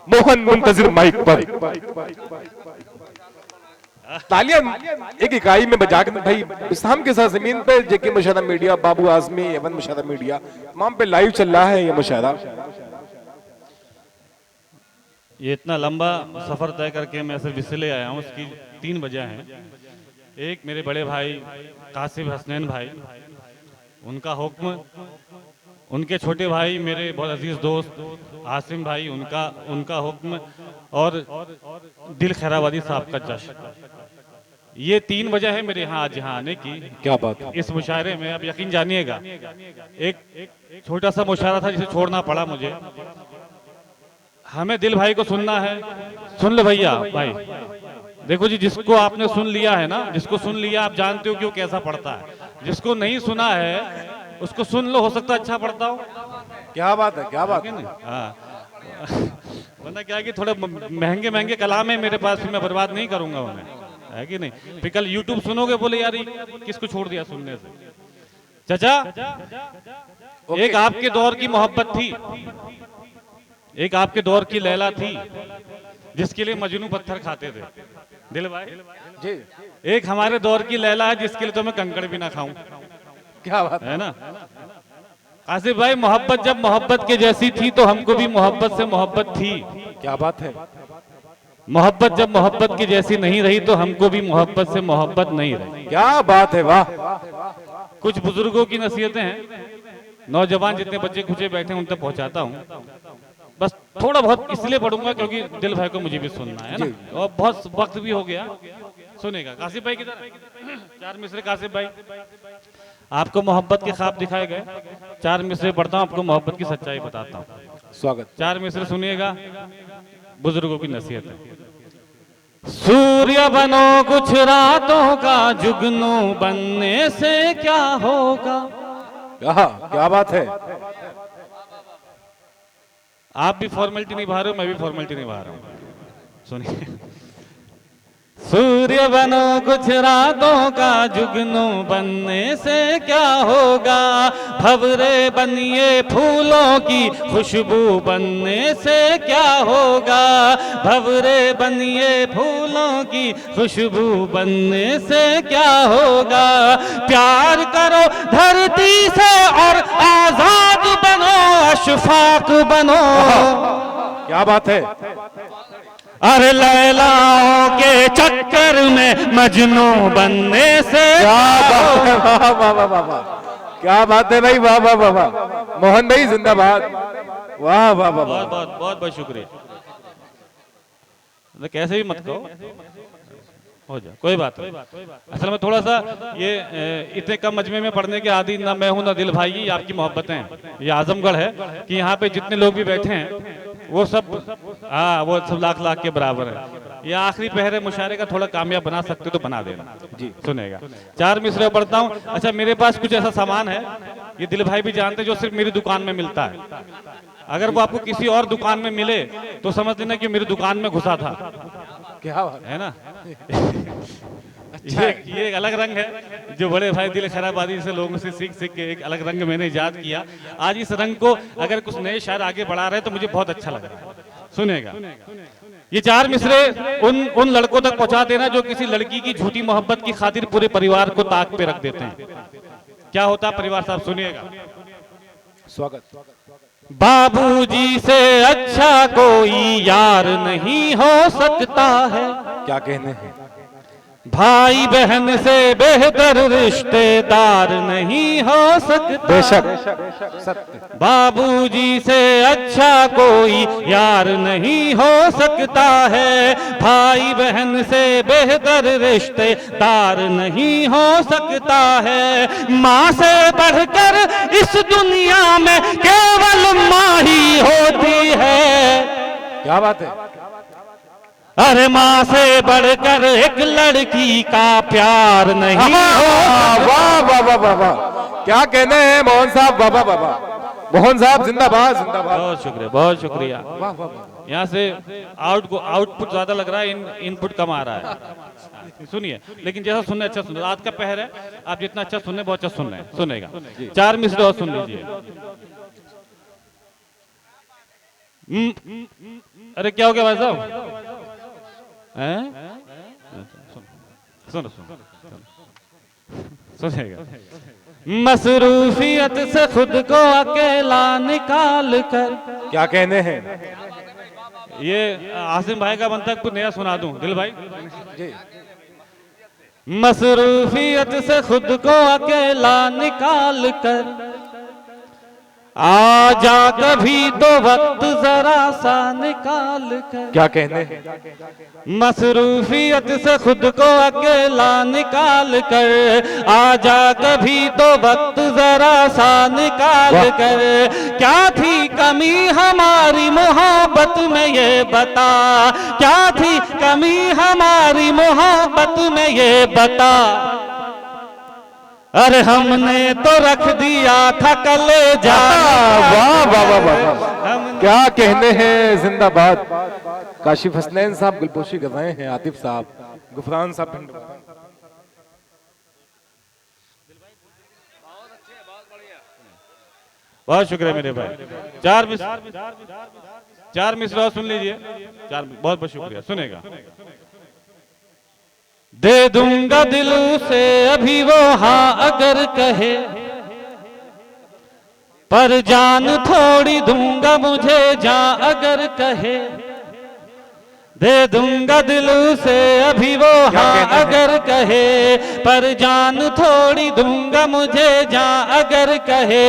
Mohan मुंतजिर mic पर। तालियां एक इकाई में बजा के भाई इस्लाम के साथ जमीन पे जेके मुशाहिदा मीडिया, बाबू आजमी, एवन मुशाहिदा मीडिया, तमाम पे लाइव चल रहा है ये मुशाहिदा। ये इतना लंबा सफर तय करके मैं सिर्फ इसलिए आया हूँ, उसकी 3 वजह हैं। एक, मेरे बड़े भाई कासिम हसनैन भाई, उनका हुक्म, उनके छोटे भाई मेरे बहुत अजीज दोस्त आसिम भाई, उनका हुक्म, और दिल खैराबादी साहब का जश्न। ये 3 वजह है मेरे यहाँ आज यहाँ आने की। क्या बात है। इस मुशायरे में अब यकीन जानिएगा, एक छोटा सा मुशायरा था जिसे छोड़ना पड़ा मुझे। हमें दिल भाई को सुनना है, सुन ले भैया भाई। देखो जी, जिसको आपने सुन लिया है ना, जिसको सुन लिया आप जानते हो कि वो कैसा पढ़ता है। जिसको नहीं सुना है उसको सुन लो, हो सकता है अच्छा पढ़ता हो। क्या बात है, क्या बात है। हाँ, वरना क्या है कि थोड़े महंगे महंगे कलाम है मेरे पास, फिर मैं बर्बाद नहीं करूंगा उन्हें, है कि नहीं। फिर कल यूट्यूब सुनोगे बोले यार किसको छोड़ दिया सुनने से। चाचा, एक आपके दौर की मोहब्बत थी, एक आपके दौर की लैला थी जिसके लिए मजनू पत्थर खाते थे। दिल भाई जी, एक हमारे दौर की लैला है जिसके लिए तो मैं कंकड़ भी ना खाऊं। क्या बात है ना आसिफ भाई, मोहब्बत जब मोहब्बत के जैसी थी तो हमको भी मोहब्बत से मोहब्बत थी। क्या बात है। मोहब्बत जब मोहब्बत की जैसी नहीं रही तो हमको भी मोहब्बत से मोहब्बत नहीं रही। क्या बात है, वाह। कुछ बुजुर्गों की नसीहतें हैं, नौजवान जितने बच्चे खुचे बैठे हैं उन तक पहुंचाता हूं। बस थोड़ा बहुत इसलिए पढ़ूंगा क्योंकि दिल भाई को मुझे भी सुनना है ना, और बहुत वक्त भी हो गया। सुनेगा कासिफ भाई किधर, 4 मिसरे कासिफ भाई। आपको मोहब्बत के ख्वाब दिखाए गए, 4 मिसरे पढ़ता हूँ, आपको मोहब्बत की सच्चाई बताता हूँ। स्वागत। 4 मिसरे सुनिएगा, बुजुर्गों की नसीहत है। सूर्य बनो कुछ रातों का, जुगनू बनने से क्या होगा। क्या बात है। आप भी फॉर्मेलिटी निभा रहे हो, मैं भी फॉर्मेलिटी निभा रहा हूँ, सुनिए। सूर्य बनो कुछ रातों का, जुगनू बनने से क्या होगा। भंवरे बनिए फूलों की, खुशबू बनने से क्या होगा। भंवरे बनिए फूलों की, खुशबू बनने से क्या होगा। प्यार करो धरती से और आजाद बनो, अशफाक बनो। क्या बात है। अरे लैलाओं के चक्कर में मजनू बनने से क्या बात है, वाह वाह वाह वाह वाह। क्या बात है भाई, वाह वाह वाह वाह। मोहन भाई जिंदाबाद, वाह वाह वाह। बहुत बहुत बहुत बहुत शुक्रिया। कैसे भी मत कहो, हो जाए कोई बात नहीं। असल में थोड़ा सा ये इतने कम मजमे में पढ़ने के आदि ना मैं हूं ना दिल भाई, ये आपकी मोहब्बतें हैं। ये आजमगढ़ है कि यहाँ पे जितने लोग भी बैठे हैं वो सब वो सब लाख लाख के बराबर है। ये आखिरी पहरे मुशायरे का थोड़ा कामयाब बना सकते तो बना देना जी। सुनेगा 4 मिसरे पढ़ता हूँ। अच्छा, मेरे पास कुछ ऐसा सामान है, ये दिल भाई भी जानते जो सिर्फ मेरी दुकान में मिलता है। अगर वो आपको किसी और दुकान में मिले तो समझ लेना कि मेरी दुकान में घुसा था। क्या बात है ना। ये एक अलग रंग है जो बड़े भाई दिल खैराबादी से लोगों से सीख सीख के एक अलग रंग मैंने इजाद किया। आज इस रंग को अगर कुछ नए शायर आगे बढ़ा रहे तो मुझे बहुत अच्छा लग रहा है। सुनेगा, ये 4 मिसरे उन लड़कों तक पहुंचा देना जो किसी लड़की की झूठी मोहब्बत की खातिर पूरे परिवार को ताक पे रख देते हैं। क्या होता है परिवार साहब, सुनिएगा। स्वागत। बाबूजी से अच्छा कोई यार नहीं हो सकता है। क्या कहने हैं। भाई बहन से बेहतर रिश्तेदार नहीं हो सकता। बेशक सत्य। बाबूजी से अच्छा कोई यार नहीं हो सकता है। भाई बहन से बेहतर रिश्तेदार नहीं हो सकता है। माँ से बढ़कर इस दुनिया में केवल माँ ही होती है। क्या बात है। अरे माँ से बढ़कर एक लड़की का प्यार नहीं होता। वाह वाह वाह वाह वाह। क्या कहने हैं मोहन साहब, वाह वाह वाह। मोहन साहब जिंदाबाद जिंदाबाद। बहुत शुक्रिया, बहुत शुक्रिया। वाह वाह वाह। यहाँ से आउटपुट ज्यादा लग रहा है, इनपुट कम आ रहा है। सुनिए, लेकिन जैसा सुनने अच्छा सुन, रात का पहर है, आप जितना अच्छा सुनने बहुत अच्छा सुन रहे हैं। सुनेगा 4 मिसरे और सुन लीजिए। अरे क्या हो गया भाई साहब? हैं? सुनो सुनो सुनिएगा। मसरूफियत से खुद को अकेला निकाल कर, क्या कहने हैं? ये आसिम भाई का मंतक कुछ नया सुना दूं दिल भाई जी। मसरूफियत से खुद को अकेला निकाल कर आजा कभी तो वक्त जरा सा निकाल कर। क्या कहने हैं? मसरूफियत से खुद को अकेला निकाल कर आजा कभी तो वक्त जरा सा निकाल कर। क्या थी कमी हमारी मोहब्बत में ये बता, क्या थी कमी हमारी मोहब्बत में ये बता। अरे हमने तो रख दिया था कलेजा। वाह वाह वाह वाह, क्या कहने हैं। जिंदाबाद। काशिफ हसनैन साहब गुलपोशी कर रहे हैं, आतिफ साहब, गुफरान साहब भिंड। बहुत शुक्रिया मेरे भाई। चार मिसरा सुन लीजिए। बहुत बहुत शुक्रिया। सुनेगा। दे दूंगा दिल से अभी वो हाँ अगर कहे, पर जान थोड़ी दूंगा मुझे जान अगर कहे। दे दूंगा दिल से अभी वो हाँ अगर कहे, पर जान थोड़ी दूंगा मुझे जान अगर कहे।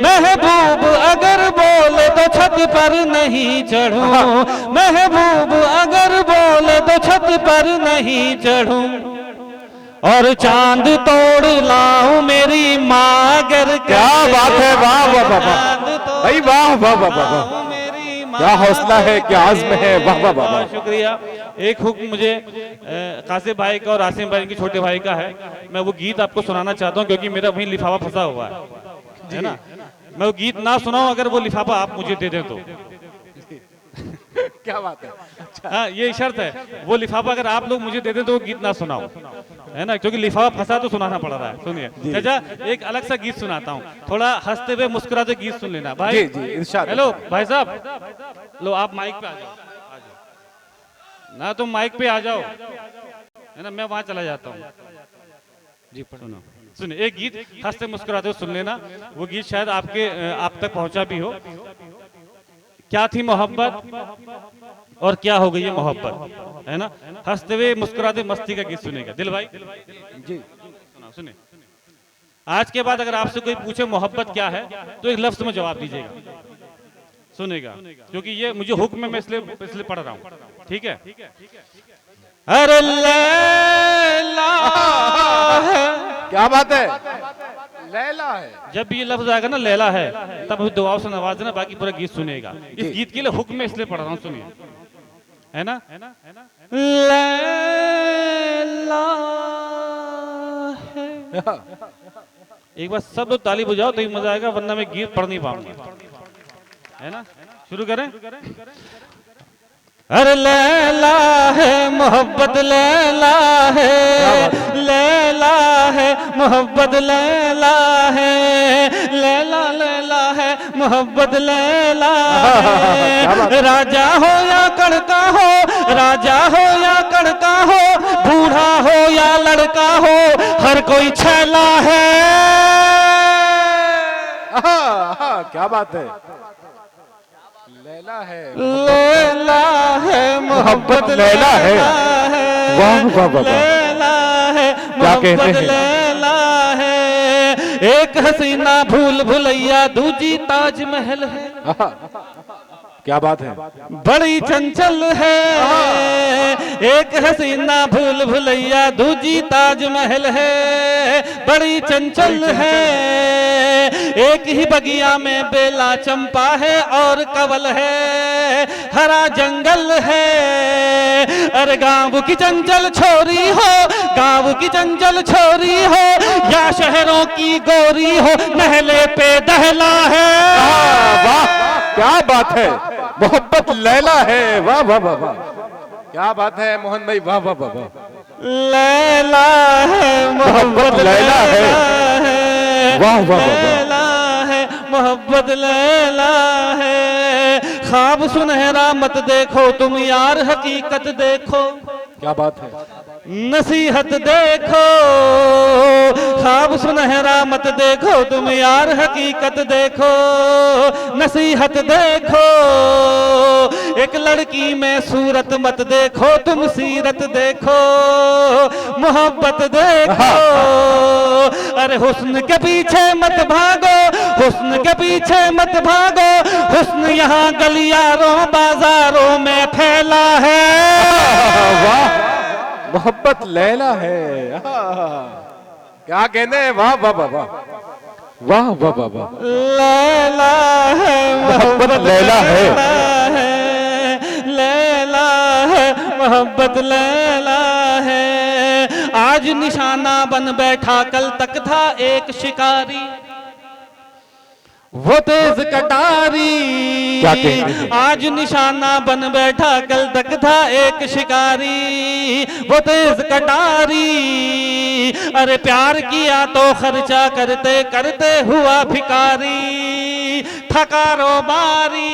महबूब अगर बोले तो छत पर नहीं चढ़ूं, महबूब अगर बोले तो छत पर नहीं चढ़ूं। और चांद तोड़ लाऊं मेरी माँ अगर। क्या बात है। वाह वाह वाह भाई, वाह वाह वाह वाह, क्या हौसला है, क्या आज़्म है। वाह वाह वाह, शुक्रिया। एक हुक्म मुझे कासिम भाई का और आसिम भाई के छोटे भाई का है। मैं वो गीत आपको सुनाना चाहता हूँ क्योंकि मेरा वहीं लिफाफा फंसा हुआ है ना। मैं वो गीत ना सुनाऊं अगर वो लिफाफा आप मुझे दे दें तो। क्या बात है। अच्छा। हाँ, ये शर्त है। वो लिफाफा अगर आप लोग मुझे दे दें तो वो गीत ना सुनाओ, है ना, क्योंकि लिफाफा फंसा तो सुनाना पड़ रहा है। सुनिए चाचा, एक अलग सा गीत सुनाता हूँ, थोड़ा हंसते हुए मुस्कुराते गीत सुन लेना भाई। जी जी इरशाद। हेलो भाई साहब, लो आप माइक पे आ जाओ ना, तुम माइक पे आ जाओ, है ना, मैं वहां चला जाता हूँ जी। सुनो सुनिए, एक गीत हंसते मुस्कुराते हुए सुन लेना। वो गीत शायद आप तक पहुंचा भी हो। क्या थी मोहब्बत और क्या हो गई ये मोहब्बत, है ना। हंसते हुए मुस्कुराते मस्ती का गीत सुनेगा दिल भाई जी। सुने। आज के बाद अगर आपसे कोई पूछे मोहब्बत क्या है तो एक लफ्ज में जवाब दीजिएगा। सुनेगा, क्योंकि ये मुझे हुक्म में मैं इसलिए पढ़ रहा हूँ, ठीक है। अरे लैला है। क्या बात है। लैला है। जब भी ये लफ्ज आएगा ना लैला है, तब दुआओं से नवाज देना, बाकी पूरा गीत सुनेगा। इस गीत के लिए हुक्म में इसलिए पढ़ रहा हूँ, सुनिए, है ना। लैला है। एक बार सब लोग ताली बजाओ तो ही मजा आएगा, वरना मैं गीत पढ़ नहीं पाऊंगा, है ना। शुरू करें। अरे लैला है मोहब्बत, लैला है, लैला है मोहब्बत, लैला है, लैला लैला है मोहब्बत, लैला है। राजा हो या कड़का हो, राजा हो या कड़का हो, बूढ़ा हो या लड़का हो, हर कोई छैला है। क्या बात है। लैला है, लैला है मोहब्बत, लैला है। वाह वाह वाह, लैला है मोहब्बत, लैला है। एक हसीना भूल भुलैया, दूजी ताजमहल है। क्या बात है। बड़ी चंचल है। एक हसीना भूल भुलैया, दूजी ताजमहल है। बड़ी चंचल है। एक ही बगिया में बेला चंपा है और कवल है। हरा जंगल है। अरे गाँव की चंचल छोरी हो, गाँव की चंचल छोरी हो, या शहरों की गोरी हो, नहले पे दहला है। वाह क्या बात है। मोहब्बत लैला है। वाह वाह वाह वाह, क्या बात है मोहन भाई। वाह वाह वाह वाह, लैला है मोहब्बत, लैला है। वाह वाह वाह, लैला है मोहब्बत, लैला है। ख्वाब सुनहरा मत देखो तुम यार, हकीकत देखो। क्या बात है। नसीहत देखो, ख्वाब सुनहरा मत देखो तुम यार, हकीकत देखो। नसीहत देखो, एक लड़की में सूरत मत देखो तुम, सीरत देखो। मोहब्बत देखो, अरे हुस्न के पीछे मत भागो, हुस्न के पीछे मत भागो। हुस्न यहाँ गलियारों बाजारों में फैला है। वाह, मोहब्बत लैला है। क्या कहते हैं, वाह वाह वाह वाह वाह वाह वाह वाह। लैला है, मोहब्बत लैला है, लैला है, मोहब्बत लैला है। आज निशाना बन बैठा, कल तक था एक शिकारी, वो तेज कटारी। क्या कहते हैं? आज निशाना बन बैठा, कल तक था एक शिकारी, वो तेज कटारी। अरे प्यार किया तो खर्चा करते करते हुआ भिखारी, था कारोबारी।